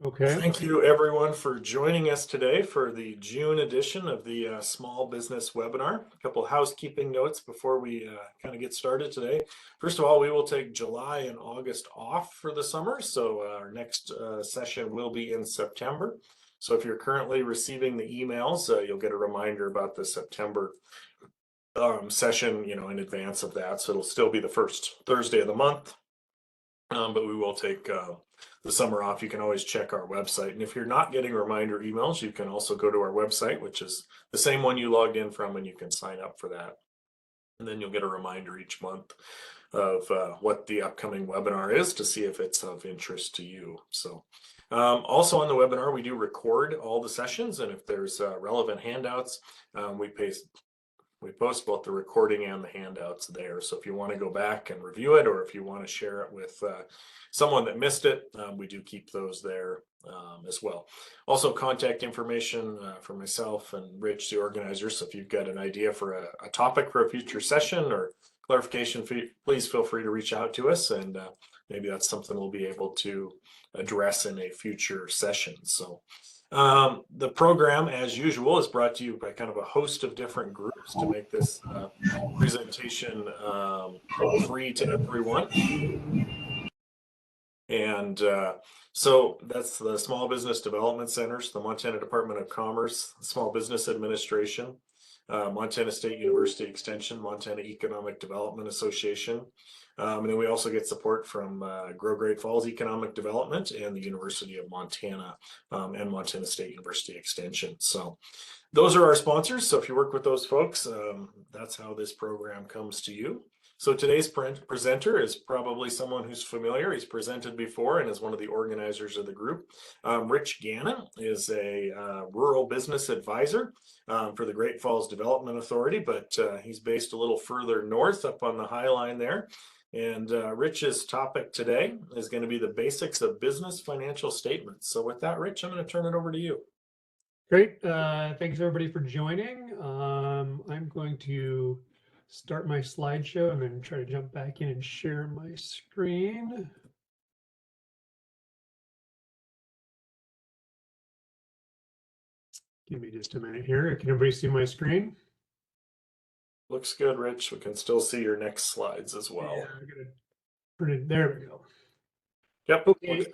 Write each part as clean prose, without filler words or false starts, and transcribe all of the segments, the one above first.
Okay. Thank you everyone for joining us today for the June edition of the Small Business Webinar. A couple housekeeping notes before we kind of get started today. First of all, we will take July and August off for the summer, so our next session will be in September. So if you're currently receiving the emails, you'll get a reminder about the September session, in advance of that. So it'll still be the first Thursday of the month. But we will take the summer off. You can always check our website. And if you're not getting reminder emails, you can also go to our website, which is the same one you logged in from, and you can sign up for that. And then you'll get a reminder each month of what the upcoming webinar is to see if it's of interest to you. So also on the webinar, we do record all the sessions. And if there's relevant handouts, we post both the recording and the handouts there. So if you want to go back and review it, or if you want to share it with someone that missed it, we do keep those there as well. Also, contact information for myself and Rich, the organizer. So if you've got an idea for a topic for a future session or clarification, please feel free to reach out to us, and maybe that's something we'll be able to address in a future session. So the program, as usual, is brought to you by kind of a host of different groups to make this presentation free to everyone. And so that's the Small Business Development Centers, the Montana Department of Commerce, Small Business Administration, Montana State University Extension, Montana Economic Development Association. And then we also get support from Grow Great Falls Economic Development and the University of Montana and Montana State University Extension. So those are our sponsors. So if you work with those folks, that's how this program comes to you. So today's presenter is probably someone who's familiar. He's presented before and is one of the organizers of the group. Rich Gannon is a rural business advisor for the Great Falls Development Authority, but he's based a little further north up on the High Line there. And Rich's topic today is going to be the basics of business financial statements. So with that, Rich, I'm going to turn it over to you. Great. Thanks everybody for joining. I'm going to start my slideshow. I'm going to try to jump back in and share my screen. Give me just a minute here. Can everybody see my screen? Looks good, Rich. We can still see your next slides as well. Yeah, I'm gonna print it. There we go. Yep. Okay.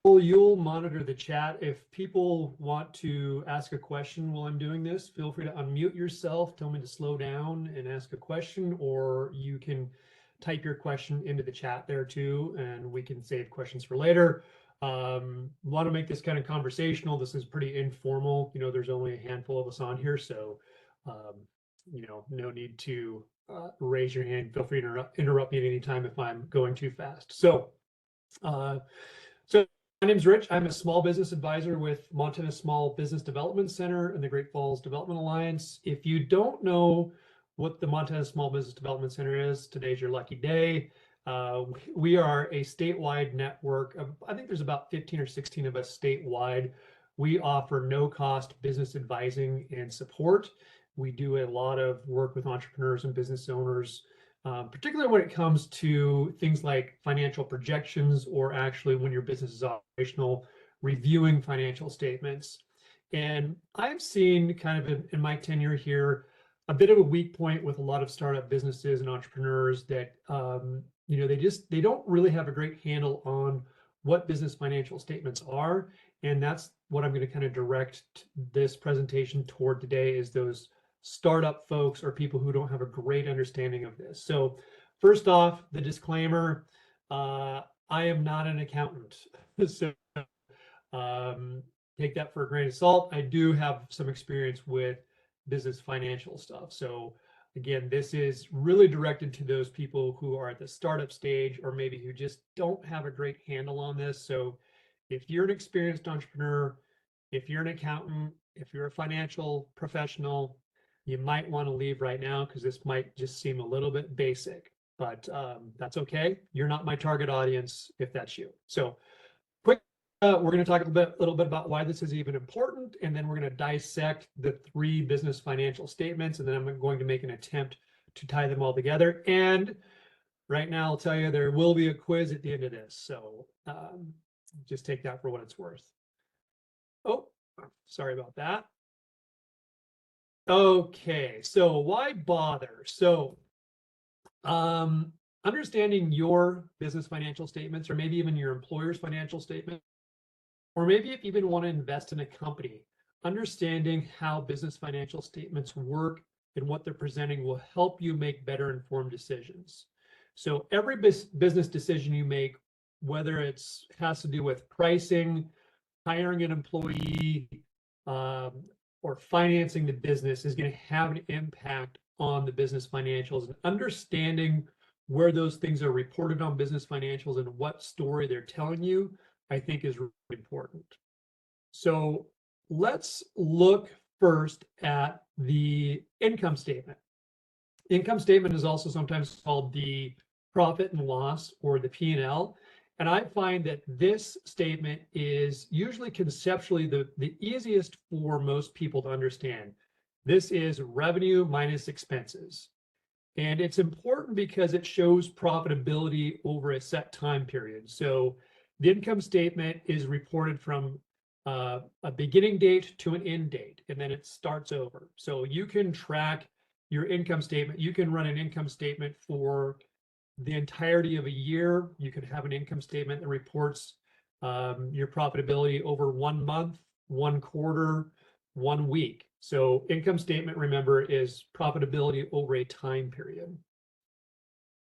You'll monitor the chat. If people want to ask a question while I'm doing this, feel free to unmute yourself, tell me to slow down and ask a question, or you can type your question into the chat there too, and we can save questions for later. Want to make this kind of conversational. This is pretty informal. There's only a handful of us on here, so no need to raise your hand. Feel free to interrupt me at any time if I'm going too fast. So my name's Rich. I'm a small business advisor with Montana Small Business Development Center and the Great Falls Development Alliance. If you don't know what the Montana Small Business Development Center is, today's your lucky day. We are a statewide network of, I think there's about 15 or 16 of us statewide. We offer no-cost business advising and support. We do a lot of work with entrepreneurs and business owners, particularly when it comes to things like financial projections, or actually when your business is operational, reviewing financial statements. And I've seen kind of in my tenure here, a bit of a weak point with a lot of startup businesses and entrepreneurs that, they don't really have a great handle on what business financial statements are. And that's what I'm going to kind of direct this presentation toward today, is those startup folks or people who don't have a great understanding of this. So first off, the disclaimer, I am not an accountant. So take that for a grain of salt. I do have some experience with business financial stuff. So again, this is really directed to those people who are at the startup stage, or maybe who just don't have a great handle on this. So if you're an experienced entrepreneur, if you're an accountant, if you're a financial professional, you might want to leave right now, because this might just seem a little bit basic, but that's okay. You're not my target audience if that's you. So quick, we're going to talk a little bit about why this is even important, and then we're going to dissect the 3 business financial statements, and then I'm going to make an attempt to tie them all together. And right now, I'll tell you, there will be a quiz at the end of this. So Just take that for what it's worth. Oh, sorry about that. Okay, so why bother? So understanding your business financial statements, or maybe even your employer's financial statement, or maybe if you even want to invest in a company, understanding how business financial statements work and what they're presenting will help you make better informed decisions. So every business decision you make, whether it's has to do with pricing, hiring an employee, or financing the business, is going to have an impact on the business financials. And understanding where those things are reported on business financials and what story they're telling you, I think is really important. So let's look first at the income statement. Income statement is also sometimes called the profit and loss, or the P&L. And I find that this statement is usually conceptually the easiest for most people to understand. This is revenue minus expenses. And it's important because it shows profitability over a set time period. So the income statement is reported from a beginning date to an end date, and then it starts over. So you can track your income statement. You can run an income statement for the entirety of a year. You could have an income statement that reports your profitability over 1 month, 1 quarter, 1 week. So income statement, remember, is profitability over a time period.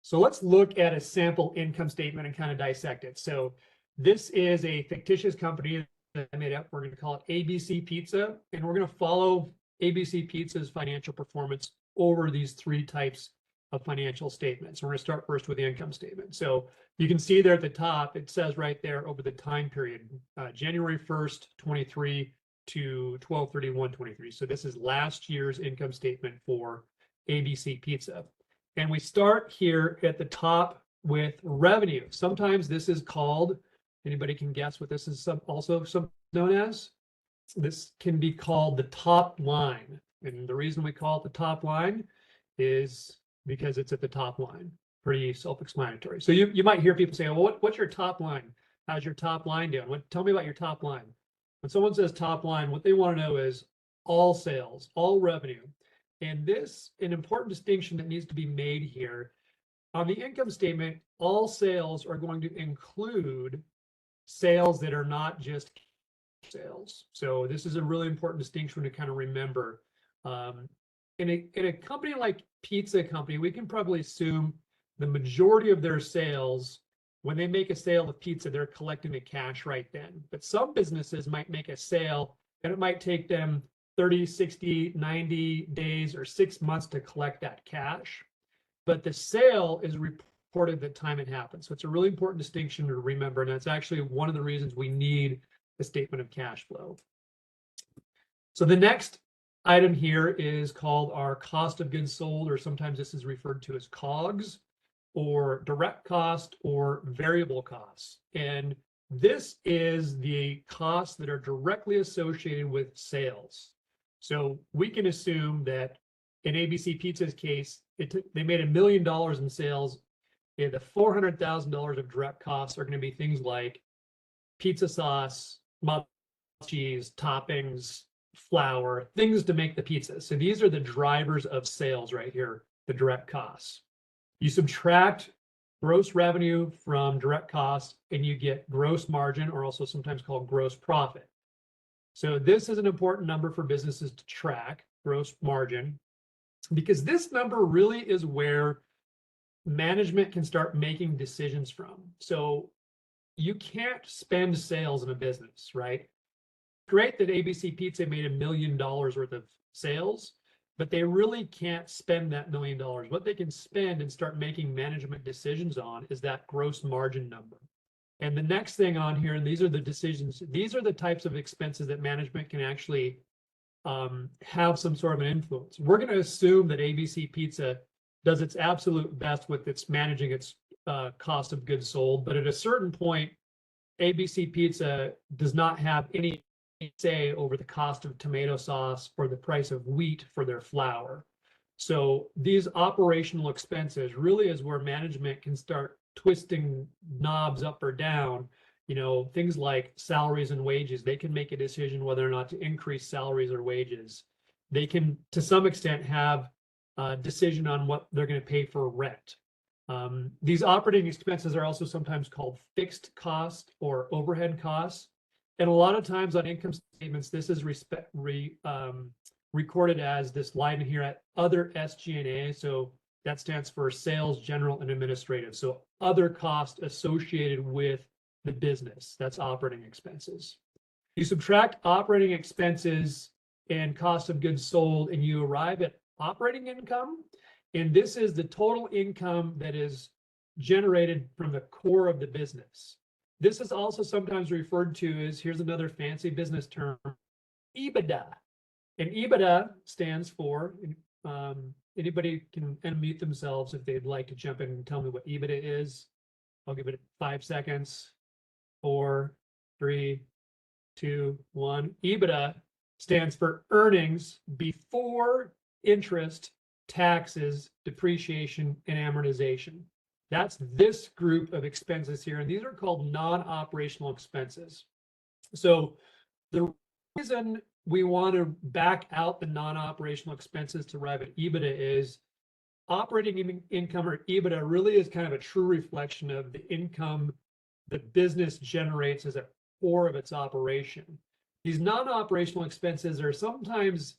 So let's look at a sample income statement and kind of dissect it. So this is a fictitious company that I made up. We're going to call it ABC Pizza, and we're going to follow ABC Pizza's financial performance over these 3 types of financial statements. We're going to start first with the income statement. So you can see there at the top, it says right there over the time period, January 1st, 23 to 12/31/23. So this is last year's income statement for ABC Pizza. And we start here at the top with revenue. Sometimes this is called, anybody can guess what this is also known as? This can be called the top line. And the reason we call it the top line is because it's at the top line. Pretty self-explanatory. So you might hear people say, well, what's your top line? How's your top line doing? Tell me about your top line. When someone says top line, what they want to know is all sales, all revenue. And this, an important distinction that needs to be made here. On the income statement, all sales are going to include sales that are not just sales. So this is a really important distinction to kind of remember. In a company like Pizza Company, we can probably assume the majority of their sales, when they make a sale of pizza, they're collecting the cash right then. But some businesses might make a sale and it might take them 30, 60, 90 days or 6 months to collect that cash. But the sale is reported the time it happens. So it's a really important distinction to remember. And that's actually one of the reasons we need a statement of cash flow. So the next item here is called our cost of goods sold, or sometimes this is referred to as COGS, or direct cost, or variable costs. And this is the costs that are directly associated with sales. So we can assume that in ABC Pizza's case, they made $1 million in sales. And the $400,000 of direct costs are going to be things like pizza sauce, mozzarella cheese, toppings, flour, things to make the pizza. So these are the drivers of sales right here, the direct costs. You subtract gross revenue from direct costs and you get gross margin, or also sometimes called gross profit. So this is an important number for businesses to track, gross margin, because this number really is where management can start making decisions from. So you can't spend sales in a business, right? Great that ABC Pizza made $1 million worth of sales, but they really can't spend that $1 million. What they can spend and start making management decisions on is that gross margin number. And the next thing on here, and these are the decisions, these are the types of expenses that management can actually have some sort of an influence. We're going to assume that ABC Pizza does its absolute best with its managing its cost of goods sold, but at a certain point, ABC Pizza does not have any say over the cost of tomato sauce or the price of wheat for their flour. So these operational expenses really is where management can start twisting knobs up or down things like salaries and wages. They can make a decision whether or not to increase salaries or wages. They can, to some extent, have a decision on what they're going to pay for rent. These operating expenses are also sometimes called fixed cost or overhead costs. And a lot of times on income statements, this is recorded as this line here at other SG&A. So that stands for sales, general, and administrative. So other costs associated with the business, that's operating expenses. You subtract operating expenses and cost of goods sold, and you arrive at operating income. And this is the total income that is generated from the core of the business. This is also sometimes referred to as, here's another fancy business term, EBITDA. And EBITDA stands for, anybody can unmute themselves if they'd like to jump in and tell me what EBITDA is. I'll give it 5 seconds. 4, 3, 2, 1. EBITDA stands for earnings before interest, taxes, depreciation, and amortization. That's this group of expenses here, and these are called non-operational expenses. So the reason we want to back out the non-operational expenses to arrive at EBITDA is operating income, or EBITDA, really is kind of a true reflection of the income the business generates as a core of its operation. These non-operational expenses are sometimes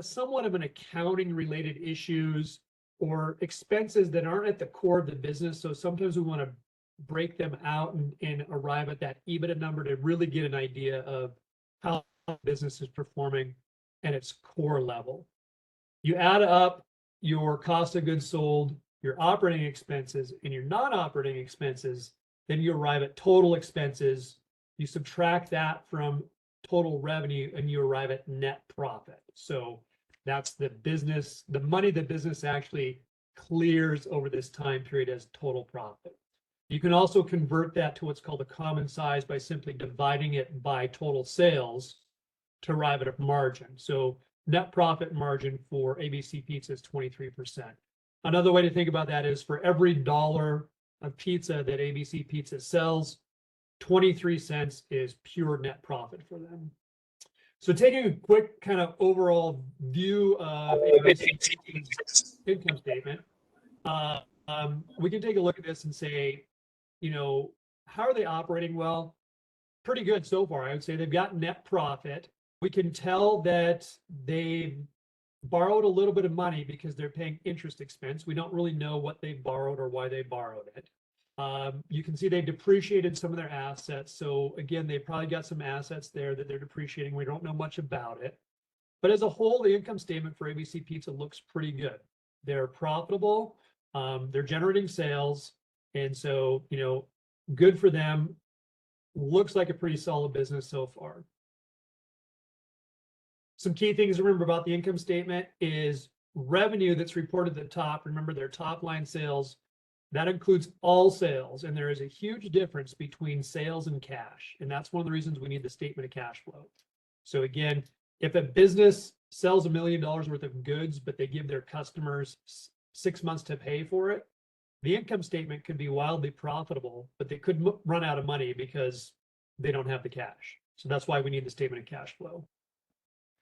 somewhat of an accounting related issues or expenses that aren't at the core of the business. So sometimes we want to break them out and arrive at that EBITDA number to really get an idea of how the business is performing at its core level. You add up your cost of goods sold, your operating expenses, and your non-operating expenses, then you arrive at total expenses. You subtract that from total revenue and you arrive at net profit. So that's the business, the money the business actually clears over this time period as total profit. You can also convert that to what's called a common size by simply dividing it by total sales to arrive at a margin. So net profit margin for ABC Pizza is 23%. Another way to think about that is for every dollar of pizza that ABC Pizza sells, 23 cents is pure net profit for them. So taking a quick kind of overall view of ABC Pizza's income statement, we can take a look at this and say, how are they operating? Well, pretty good so far. I would say they've got net profit. We can tell that they've borrowed a little bit of money because they're paying interest expense. We don't really know what they borrowed or why they borrowed it. You can see they depreciated some of their assets. So again, they probably got some assets there that they're depreciating. We don't know much about it. But as a whole, the income statement for ABC Pizza looks pretty good. They're profitable. They're generating sales. And so, good for them. Looks like a pretty solid business so far. Some key things to remember about the income statement is revenue that's reported at the top. Remember, their top line sales. That includes all sales, and there is a huge difference between sales and cash. And that's one of the reasons we need the statement of cash flow. So again, if a business sells $1 million worth of goods, but they give their customers 6 months to pay for it, the income statement could be wildly profitable, but they could run out of money because they don't have the cash. So that's why we need the statement of cash flow.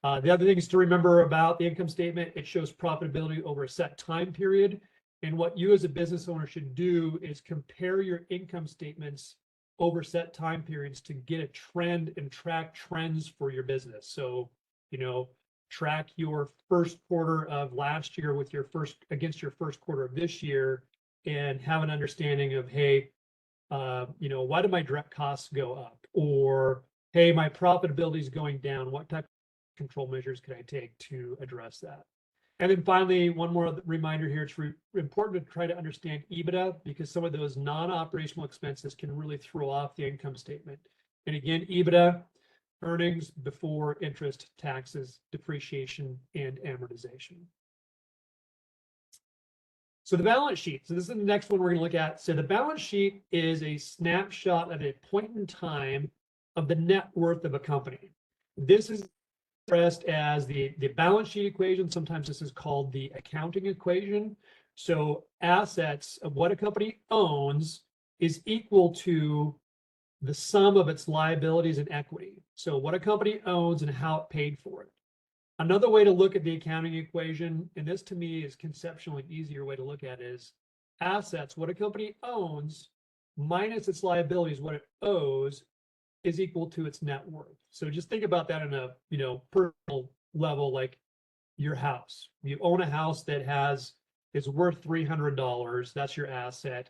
The other things to remember about the income statement, it shows profitability over a set time period. And what you as a business owner should do is compare your income statements over set time periods to get a trend and track trends for your business. So, track your first quarter of last year with against your first quarter of this year and have an understanding of, hey, why did my direct costs go up? Or, hey, my profitability is going down. What type of control measures could I take to address that? And then finally, one more reminder here, it's important to try to understand EBITDA because some of those non-operational expenses can really throw off the income statement. And again, EBITDA, earnings before interest, taxes, depreciation, and amortization. So the balance sheet. So this is the next one we're going to look at. So the balance sheet is a snapshot at a point in time of the net worth of a company. This is expressed as the balance sheet equation. Sometimes this is called the accounting equation. So assets of what a company owns is equal to the sum of its liabilities and equity. So what a company owns and how it paid for it. Another way to look at the accounting equation, and this to me is conceptually an easier way to look at it, is assets, what a company owns minus its liabilities, what it owes, is equal to its net worth. So just think about that in a personal level, like your house. You own a house that is worth $300. That's your asset.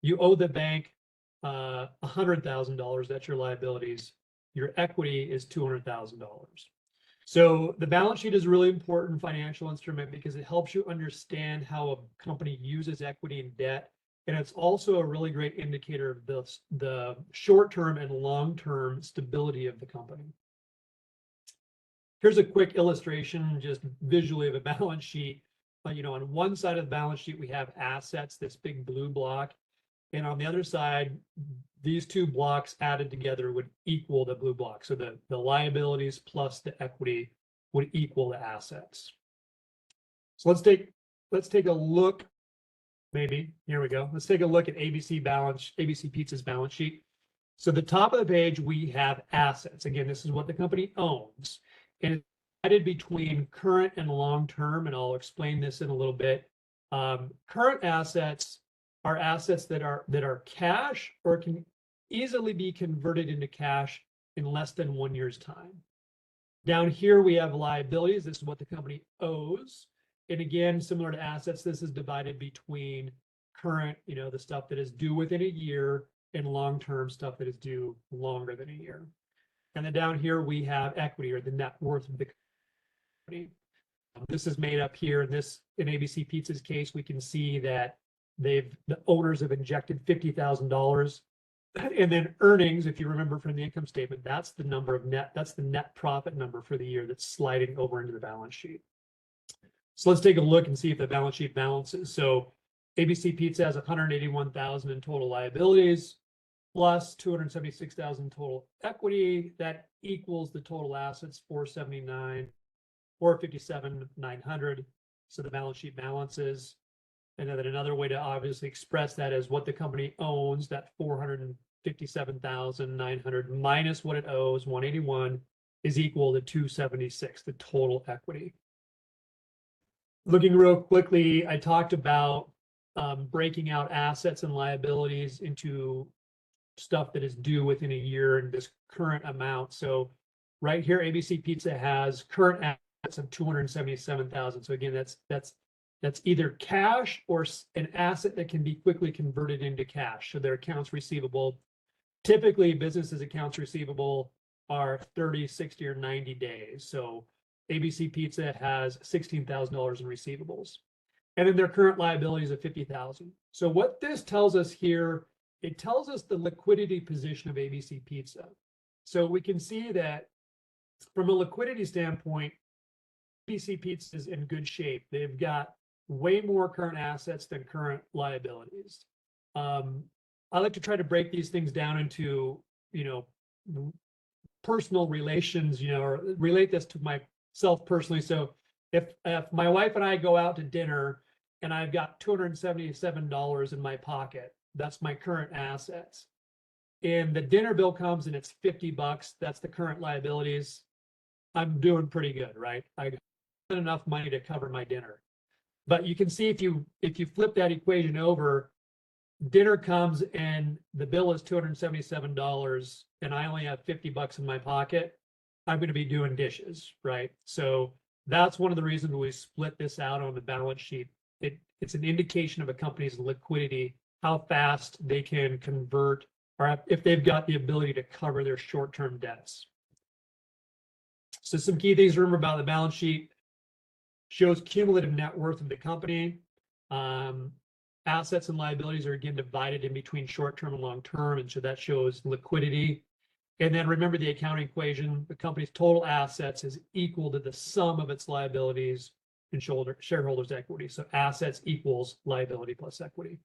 You owe the bank $100,000. That's your liabilities. Your equity is $200,000. So the balance sheet is a really important financial instrument because it helps you understand how a company uses equity and debt. And it's also a really great indicator of the short-term and long-term stability of the company. Here's a quick illustration, just visually, of a balance sheet. On one side of the balance sheet, we have assets, this big blue block. And on the other side, these two blocks added together would equal the blue block. So the liabilities plus the equity would equal the assets. So let's take a look. Maybe here we go. Let's take a look at ABC Pizza's balance sheet. So the top of the page, we have assets. Again, this is what the company owns, and it's divided between current and long-term. And I'll explain this in a little bit. Current assets are assets that are cash or can easily be converted into cash in less than 1 year's time. Down here, we have liabilities. This is what the company owes. And again, similar to assets, this is divided between current, the stuff that is due within a year, and long-term stuff that is due longer than a year. And then down here, we have equity, or the net worth of the company. This is made up here. In ABC Pizza's case, we can see that the owners have injected $50,000. And then earnings, if you remember from the income statement, that's the net profit number for the year that's sliding over into the balance sheet. So let's take a look and see if the balance sheet balances. So ABC Pizza has $181,000 in total liabilities plus $276,000 total equity. That equals the total assets, $457,900. So the balance sheet balances. And then another way to obviously express that is what the company owns, that $457,900 minus what it owes, 181, is equal to 276, the total equity. Looking real quickly, I talked about breaking out assets and liabilities into stuff that is due within a year and this current amount. So right here, ABC Pizza has current assets of $277,000. So again, that's either cash or an asset that can be quickly converted into cash. So their accounts receivable, typically businesses' accounts receivable are 30, 60, or 90 days. So ABC Pizza has $16,000 in receivables. And then their current liabilities of $50,000. So what this tells us here, it tells us the liquidity position of ABC Pizza. So we can see that from a liquidity standpoint, ABC Pizza is in good shape. They've got way more current assets than current liabilities. I like to try to break these things down into, personal relations, or relate this to myself personally. So if my wife and I go out to dinner and I've got $277 in my pocket, that's my current assets. And the dinner bill comes and it's $50, that's the current liabilities. I'm doing pretty good, right? I got enough money to cover my dinner. But you can see if you flip that equation over, dinner comes and the bill is $277 and I only have $50 in my pocket, I'm going to be doing dishes, right? So that's one of the reasons we split this out on the balance sheet. It's an indication of a company's liquidity, how fast they can convert, or if they've got the ability to cover their short-term debts. So some key things to remember about the balance sheet: shows cumulative net worth of the company. Assets and liabilities are again divided in between short-term and long-term, and so that shows liquidity. And then remember the accounting equation: the company's total assets is equal to the sum of its liabilities and shareholders' equity. So assets equals liability plus equity.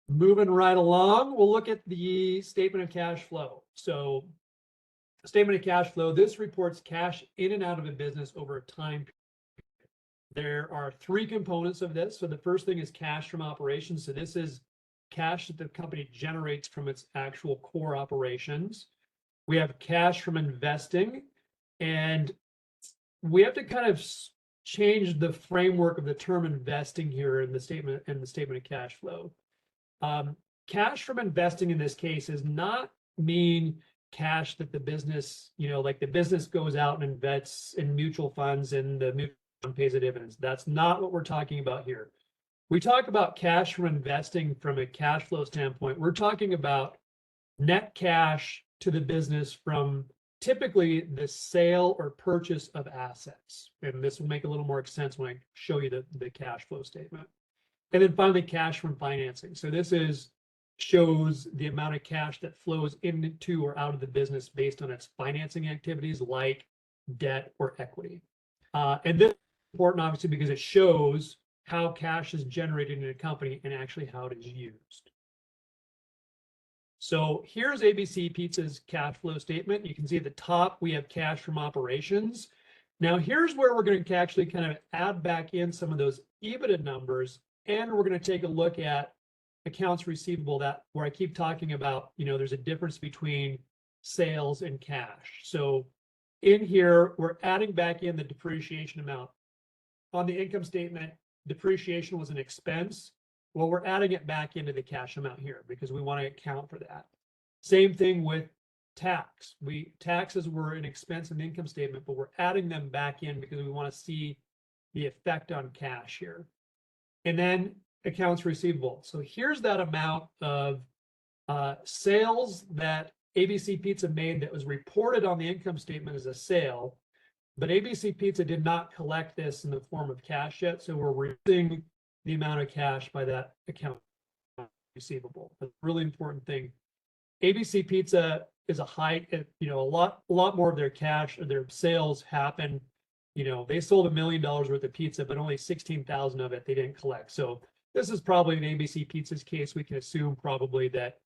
Moving right along, we'll look at the statement of cash flow. So statement of cash flow, this reports cash in and out of a business over a time period. There are three components of this. So the first thing is cash from operations. So this is cash that the company generates from its actual core operations. We have cash from investing, and we have to kind of change the framework of the term investing here in the statement of cash flow. Cash from investing in this case does not mean cash that the business, like the business goes out and invests in mutual funds and the mutual fund pays a dividends. That's not what we're talking about here. We talk about cash from investing from a cash flow standpoint. We're talking about net cash to the business from typically the sale or purchase of assets. And this will make a little more sense when I show you the cash flow statement. And then finally, cash from financing. So this shows the amount of cash that flows into or out of the business based on its financing activities like debt or equity. And this is important, obviously, because it shows how cash is generated in a company and actually how it is used. So here's ABC Pizza's cash flow statement. You can see at the top, we have cash from operations. Now here's where we're going to actually kind of add back in some of those EBITDA numbers, and we're going to take a look at accounts receivable, that where I keep talking about, there's a difference between sales and cash. So in here, we're adding back in the depreciation amount. On the income statement, depreciation was an expense. Well, we're adding it back into the cash amount here because we want to account for that. Same thing with tax. Taxes were an expense in the income statement, but we're adding them back in because we want to see the effect on cash here. And then accounts receivable. So here's that amount of sales that ABC Pizza made that was reported on the income statement as a sale, but ABC Pizza did not collect this in the form of cash yet. So we're reducing the amount of cash by that account receivable. That's a really important thing. ABC Pizza is a lot more of their cash or their sales happen. They sold $1 million worth of pizza, but only 16,000 of it they didn't collect. So this is probably in ABC Pizza's case. We can assume probably that,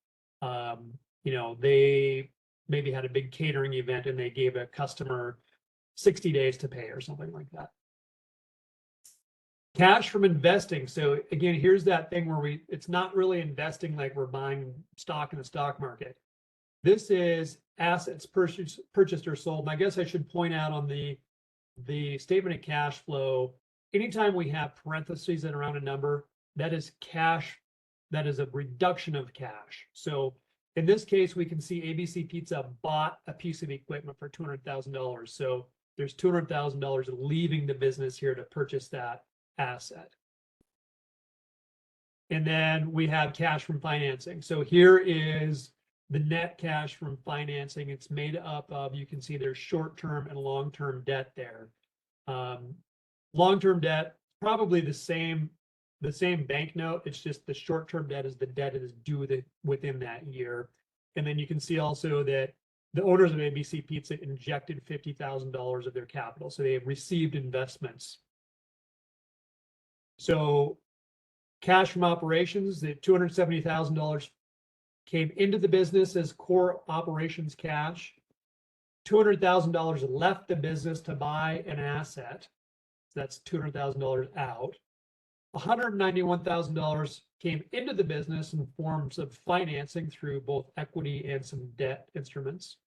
they maybe had a big catering event and they gave a customer 60 days to pay or something like that. Cash from investing. So again, here's that thing where it's not really investing like we're buying stock in the stock market. This is assets purchased or sold. And I guess I should point out on the statement of cash flow, anytime we have parentheses and around a number, that is cash, that is a reduction of cash. So in this case, we can see ABC Pizza bought a piece of equipment for $200,000. So there's $200,000 leaving the business here to purchase that asset. And then we have cash from financing. So here is the net cash from financing. It's made up of, you can see there's short-term and long-term debt there. Long-term debt, probably the same banknote. It's just the short-term debt is the debt that is due within that year. And then you can see also that the owners of ABC Pizza injected $50,000 of their capital. So they have received investments. So cash from operations, the $270,000 came into the business as core operations cash. $200,000 left the business to buy an asset. So that's $200,000 out. $191,000 came into the business in forms of financing through both equity and some debt instruments.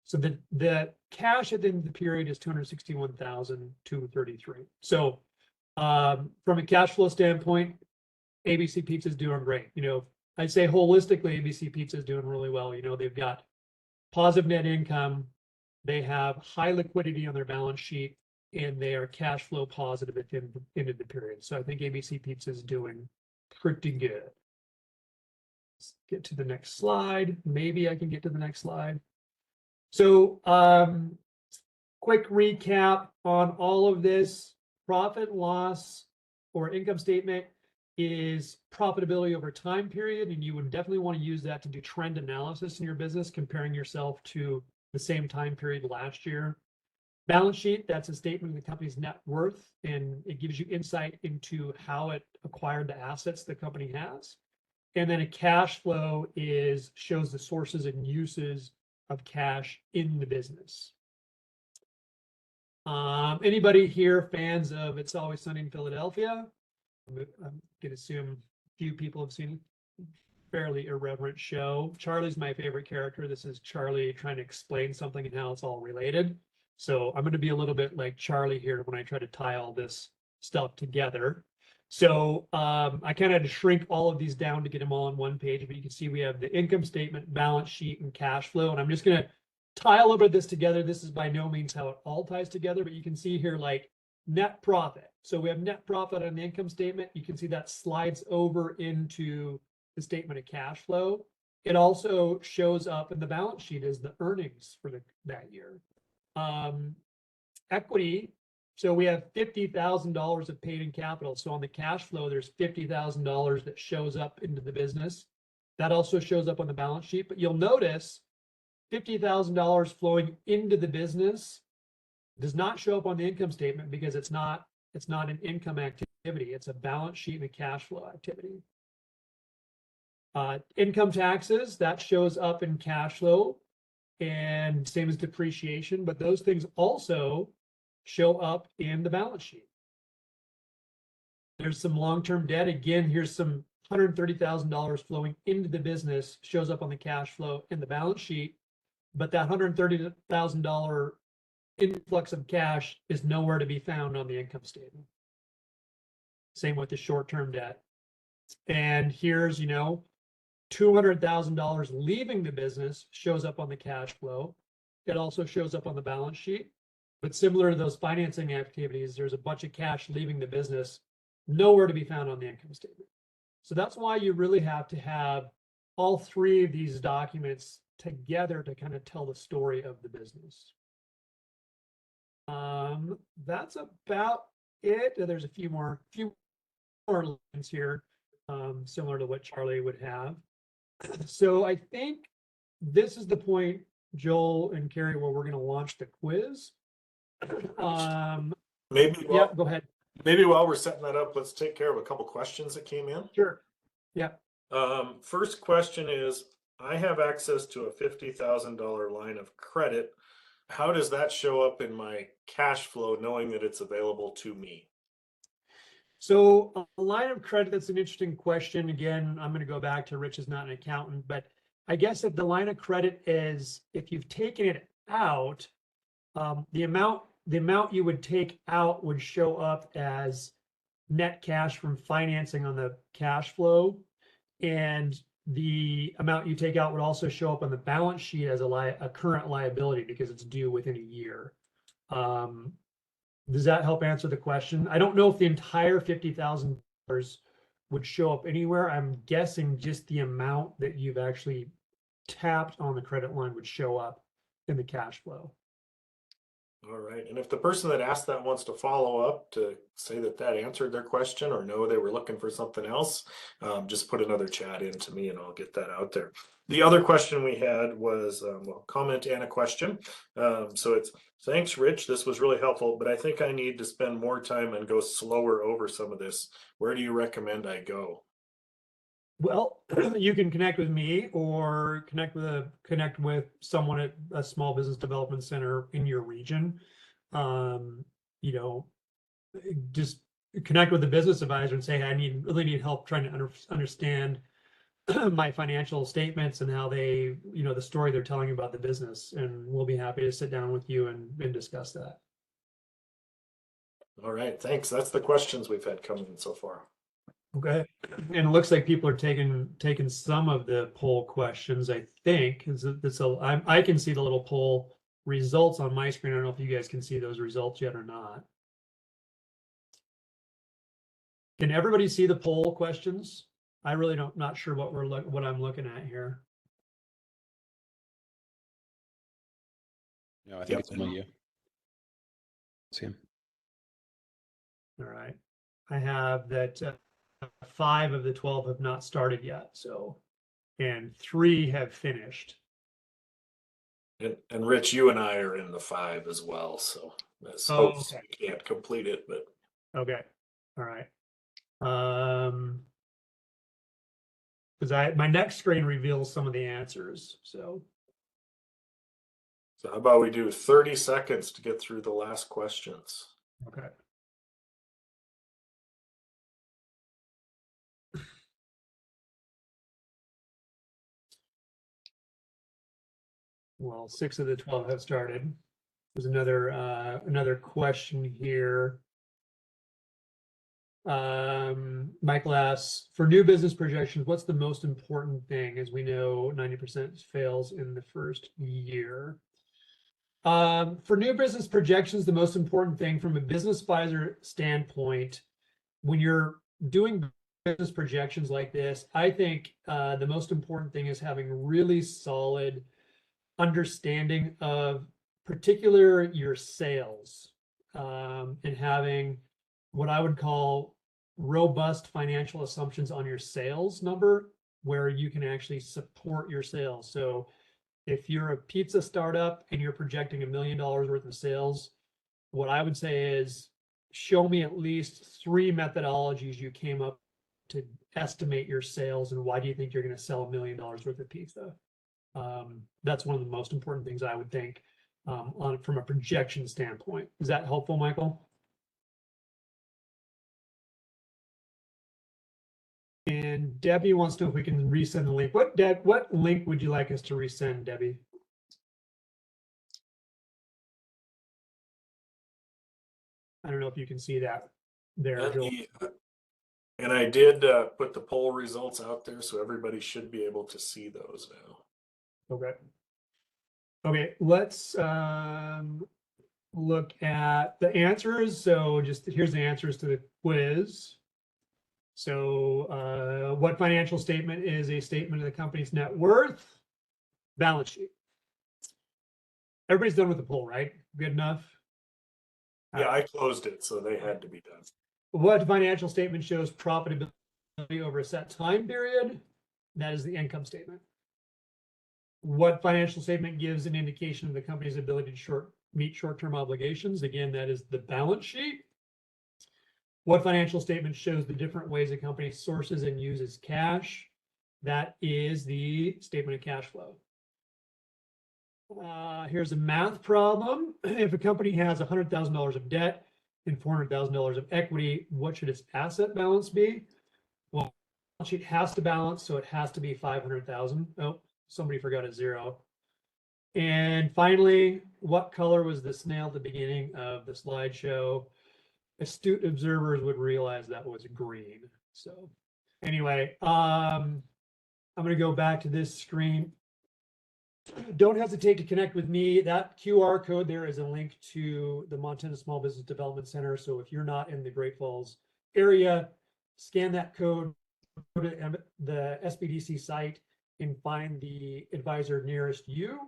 So the cash at the end of the period is $261,233. So from a cash flow standpoint, ABC Pizza is doing great. I'd say holistically, ABC Pizza is doing really well. They've got positive net income, they have high liquidity on their balance sheet, and they are cash flow positive at the end of the period. So I think ABC Pizza is doing pretty good. Let's get to the next slide. Maybe I can get to the next slide. So quick recap on all of this. Profit, loss, or income statement is profitability over time period, and you would definitely want to use that to do trend analysis in your business, comparing yourself to the same time period last year. Balance sheet, that's a statement of the company's net worth, and it gives you insight into how it acquired the assets the company has. And then a cash flow shows the sources and uses of cash in the business. Anybody here fans of It's Always Sunny in Philadelphia? I can assume a few people have seen it. fairly irreverent show. Charlie's my favorite character. This is Charlie trying to explain something and how it's all related. So I'm going to be a little bit like Charlie here when I try to tie all this stuff together. So I kind of had to shrink all of these down to get them all on one page, but you can see we have the income statement, balance sheet, and cash flow. And I'm just going to tie a little bit of this together. This is by no means how it all ties together, but you can see here like net profit. So we have net profit on the income statement. You can see that slides over into the statement of cash flow. It also shows up in the balance sheet as the earnings for that year. Equity. So we have $50,000 of paid in capital. So on the cash flow, there's $50,000 that shows up into the business. That also shows up on the balance sheet, but you'll notice $50,000 flowing into the business does not show up on the income statement because it's not an income activity. It's a balance sheet and a cash flow activity. Income taxes, that shows up in cash flow, and same as depreciation, but those things also show up in the balance sheet. There's some long-term debt. Again, here's some $130,000 flowing into the business, shows up on the cash flow and the balance sheet, but that $130,000 influx of cash is nowhere to be found on the income statement. Same with the short-term debt. And here's, $200,000 leaving the business shows up on the cash flow. It also shows up on the balance sheet. But similar to those financing activities, there's a bunch of cash leaving the business, nowhere to be found on the income statement. So that's why you really have to have all three of these documents together to kind of tell the story of the business. That's about it. There's a few more lines here, similar to what Charlie would have. So I think this is the point, Joel and Carrie, where we're going to launch the quiz. Maybe go ahead. Maybe while we're setting that up, let's take care of a couple questions that came in. Sure. Yeah. First question is, I have access to a $50,000 line of credit. How does that show up in my cash flow, knowing that it's available to me? So a line of credit, that's an interesting question. Again, I'm going to go back to Rich is not an accountant, but I guess if the line of credit is, if you've taken it out, the amount you would take out would show up as net cash from financing on the cash flow. And the amount you take out would also show up on the balance sheet as a current liability because it's due within a year. Does that help answer the question? I don't know if the entire $50,000 would show up anywhere. I'm guessing just the amount that you've actually tapped on the credit line would show up in the cash flow. All right. And if the person that asked that wants to follow up to say that answered their question, or no, they were looking for something else, just put another chat in to me and I'll get that out there. The other question we had was a comment and a question. So it's, thanks, Rich. This was really helpful, but I think I need to spend more time and go slower over some of this. Where do you recommend I go? Well, you can connect with me or connect with someone at a small business development center in your region. Just connect with the business advisor and say, hey, I really need help trying to understand my financial statements and how they, the story they're telling about the business. And we'll be happy to sit down with you and discuss that. All right, thanks. That's the questions we've had coming in so far. Okay, and it looks like people are taking some of the poll questions. I think I can see the little poll results on my screen. I don't know if you guys can see those results yet or not. Can everybody see the poll questions? I really not sure what I'm looking at here. No, I think it's only you. See him. All right, I have that. 5 of the 12 have not started yet, and 3 have finished. And Rich, you and I are in the 5 as well, so let's hope we can't complete it, but okay, all right. Because my next screen reveals some of the answers. So how about we do 30 seconds to get through the last questions? Okay. Well, 6 of the 12 have started. There's another question here. Michael asks, for new business projections, what's the most important thing? As we know, 90% fails in the first year. For new business projections, the most important thing from a business advisor standpoint, when you're doing business projections like this, I think the most important thing is having really solid understanding of particular your sales, and having what I would call robust financial assumptions on your sales number where you can actually support your sales. So if you're a pizza startup and you're projecting $1 million worth of sales, what I would say is show me at least 3 methodologies you came up to estimate your sales and why do you think you're going to sell $1 million worth of pizza. That's one of the most important things I would think from a projection standpoint. Is that helpful, Michael? And Debbie wants to know if we can resend the link. What link would you like us to resend, Debbie? I don't know if you can see that there, Joel. And I did put the poll results out there, so everybody should be able to see those now. Okay. Okay, let's look at the answers. So here's the answers to the quiz. So what financial statement is a statement of the company's net worth? Balance sheet. Everybody's done with the poll, right? Good enough? Yeah, I closed it, so they had to be done. What financial statement shows profitability over a set time period? That is the income statement. What financial statement gives an indication of the company's ability to meet short-term obligations? Again, that is the balance sheet. What financial statement shows the different ways a company sources and uses cash? That is the statement of cash flow. Here's a math problem. If a company has $100,000 of debt and $400,000 of equity, what should its asset balance be? Well, the balance sheet has to balance, so it has to be 500,000. Oh, somebody forgot a 0. And finally, what color was the snail at the beginning of the slideshow? Astute observers would realize that was green. So anyway, I'm going to go back to this screen. Don't hesitate to connect with me. That QR code there is a link to the Montana Small Business Development Center. So if you're not in the Great Falls area, scan that code, go to the SBDC site and find the advisor nearest you.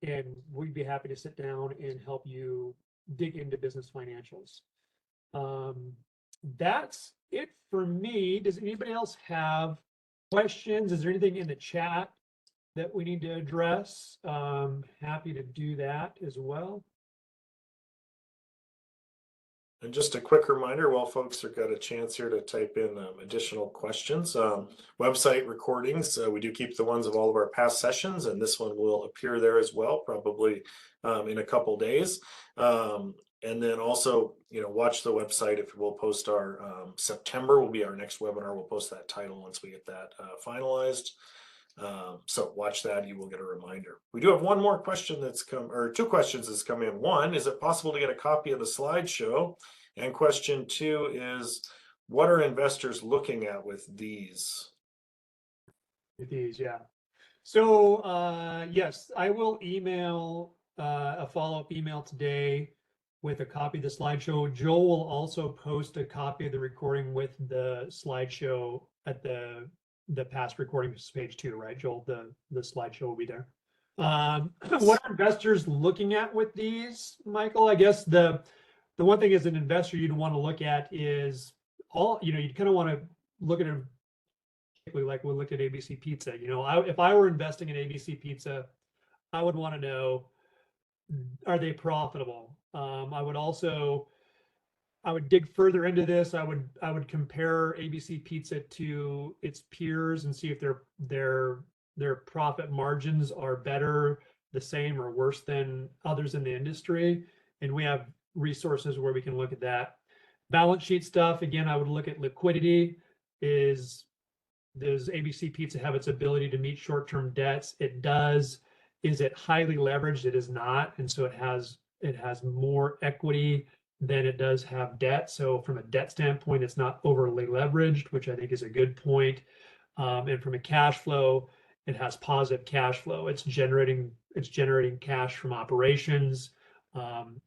And we'd be happy to sit down and help you dig into business financials. That's it for me. Does anybody else have questions? Is there anything in the chat that we need to address? Happy to do that as well. And just a quick reminder, while folks have got a chance here to type in additional questions, website recordings, we do keep the ones of all of our past sessions, and this one will appear there as well, probably in a couple days. And then also, watch the website. If we'll post our September will be our next webinar. We'll post that title once we get that finalized. So watch that, you will get a reminder. We do have one more question that's come, or 2 questions that's come in. One, is it possible to get a copy of the slideshow? And question 2 is, what are investors looking at with these? With these, yeah. So yes, I will email a follow-up email today with a copy of the slideshow. Joel will also post a copy of the recording with the slideshow at the past recordings page 2, right, Joel? The slideshow will be there. What are investors looking at with these, Michael? I guess the one thing as an investor you'd want to look at is you'd kind of want to look at it like we looked at ABC Pizza. If I were investing in ABC Pizza, I would want to know, are they profitable? I would dig further into this. I would compare ABC Pizza to its peers and see if their profit margins are better, the same, or worse than others in the industry. And we have resources where we can look at that. Balance sheet stuff, again, I would look at liquidity. Does ABC Pizza have its ability to meet short-term debts? It does. Is it highly leveraged? It is not. And so it has more equity than it does have debt. So from a debt standpoint, it's not overly leveraged, which I think is a good point. And from a cash flow, it has positive cash flow. It's generating cash from operations.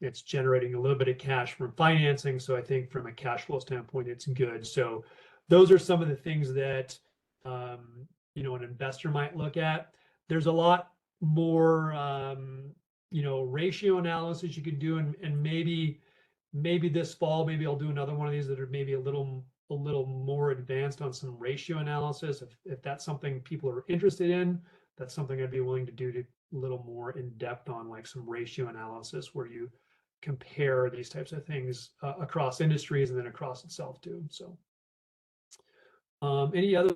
It's generating a little bit of cash from financing. So I think from a cash flow standpoint, it's good. So those are some of the things that you know, an investor might look at. There's a lot more you know, ratio analysis you could do, and maybe this fall, maybe I'll do another one of these that are maybe a little more advanced on some ratio analysis. If that's something people are interested in, that's something I'd be willing to do a little more in depth on, like some ratio analysis where you compare these types of things across industries and then across itself too. So any other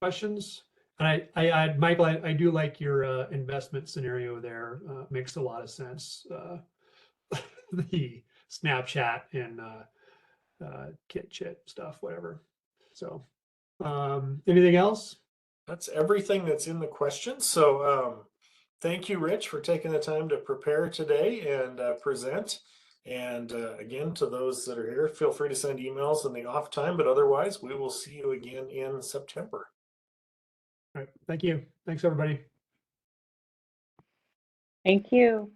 questions? And Michael, I do like your investment scenario there. Makes a lot of sense. The Snapchat and kit chit stuff, whatever. So anything else? That's everything that's in the questions. So thank you, Rich, for taking the time to prepare today and present. And again, to those that are here, feel free to send emails in the off time, but otherwise we will see you again in September. All right. Thank you. Thanks, everybody. Thank you.